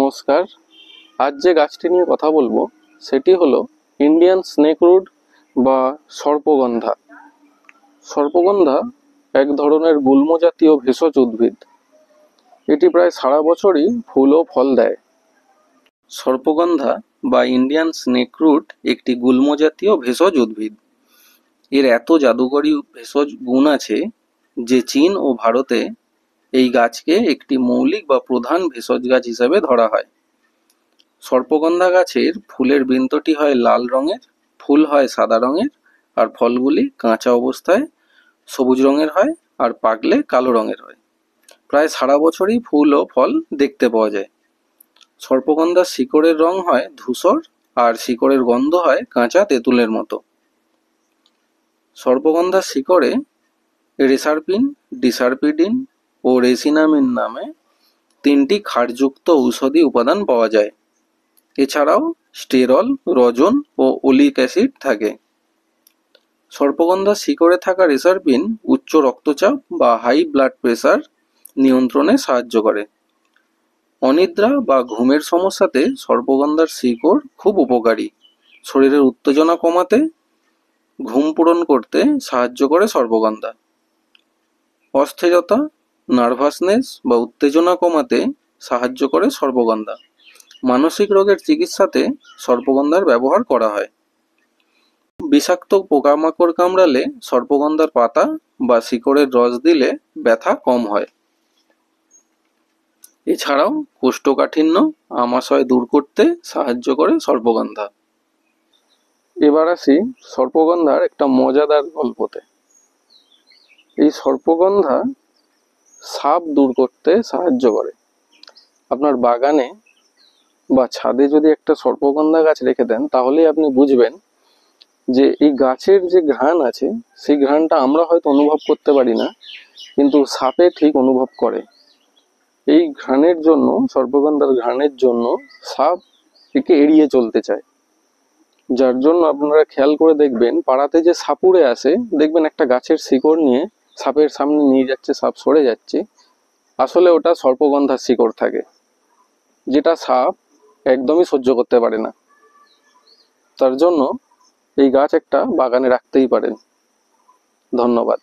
নমস্কার। আজ যে গাছটি নিয়ে কথা বলবো সেটি হলো ইন্ডিয়ান স্নেকরুট বা সর্পগন্ধা। সর্পগন্ধা এক ধরনের গুল্ম জাতীয় ভেষজ উদ্ভিদ। এটি প্রায় সারা বছরই ফুল ও ফল দেয়। সর্পগন্ধা বা ইন্ডিয়ান স্নেকরুট একটি গুল্ম জাতীয় ভেষজ উদ্ভিদ। এর এত জাদুকরী ভেষজ গুণ আছে যে চীন ও ভারতে এই গাছকে একটি মৌলিক বা প্রধান ভেষজ গাছ হিসেবে ধরা হয়। সর্পগন্ধা গাছের ফুলের বৃন্তটি হয় লাল রঙের, ফুল হয় সাদা রঙের, আর ফলগুলি কাঁচা অবস্থায় সবুজ রঙের হয় আর পাকলে কালো রঙের হয়। প্রায় সারা বছরই ফুল ও ফল দেখতে পাওয়া যায়। সর্পগন্ধার শিকড়ের রং হয় ধূসর আর শিকড়ের গন্ধ হয় কাঁচা তেঁতুলের মতো। সর্পগন্ধার শিকড়ে রেসারপিন, ডিসারপিডিন ও রেসিনামিন নামে তিনটি ক্ষারযুক্ত ঔষধি উপাদান পাওয়া যায়। এছাড়াও স্টেরল, রজন ও ওলিক অ্যাসিড থাকে। সর্পগন্ধার শিকড়ে থাকা রেসারপিন উচ্চ রক্তচাপ বা হাই ব্লাড প্রেসার নিয়ন্ত্রণে সাহায্য করে। অনিদ্রা বা ঘুমের সমস্যাতে সর্পগন্ধার শিকড় খুব উপকারী। শরীরের উত্তেজনা কমাতে, ঘুম পূরণ করতে সাহায্য করে সর্পগন্ধা। অস্থিরতা, নার্ভাসনেস বা উত্তেজনা কমাতে সাহায্য করে সর্পগন্ধা। মানসিক রোগের চিকিৎসাতে সর্পগন্ধার ব্যবহার করা হয়। বিষাক্ত পোকামাকড় কামড়ালে সর্পগন্ধার পাতা বা শিকড়ের রস দিলে ব্যথা কম হয়। এছাড়াও কোষ্ঠকাঠিন্য, আমাশয় দূর করতে সাহায্য করে সর্পগন্ধা। এবার আসি সর্পগন্ধার একটা মজাদার গল্পতে। এই সর্পগন্ধা সাপ দূর করতে সাহায্য করে। আপনার বাগানে বা ছাদে যদি একটা সর্পগন্ধা গাছ রেখে দেন তাহলেই আপনি বুঝবেন যে এই গাছের যে ঘ্রাণ আছে সেই ঘ্রাণটা আমরা হয়তো অনুভব করতে পারি না, কিন্তু সাপে ঠিক অনুভব করে। এই ঘ্রাণের জন্য, সর্পগন্ধার ঘ্রাণের জন্য সাপ একে এড়িয়ে চলতে চায়। যার জন্য আপনারা খেয়াল করে দেখবেন পাড়াতে যে সাপ উড়ে আসে, দেখবেন একটা গাছের শিকড় নিয়ে সাপের সামনে নিয়ে যাচ্ছে, সাপ সরে যাচ্ছে, আসলে ওটা সর্পগন্ধার শিকড় থাকে, যেটা সাপ একদমই সহ্য করতে পারে না। তার জন্য এই গাছ একটা বাগানে রাখতেই পারেন। ধন্যবাদ।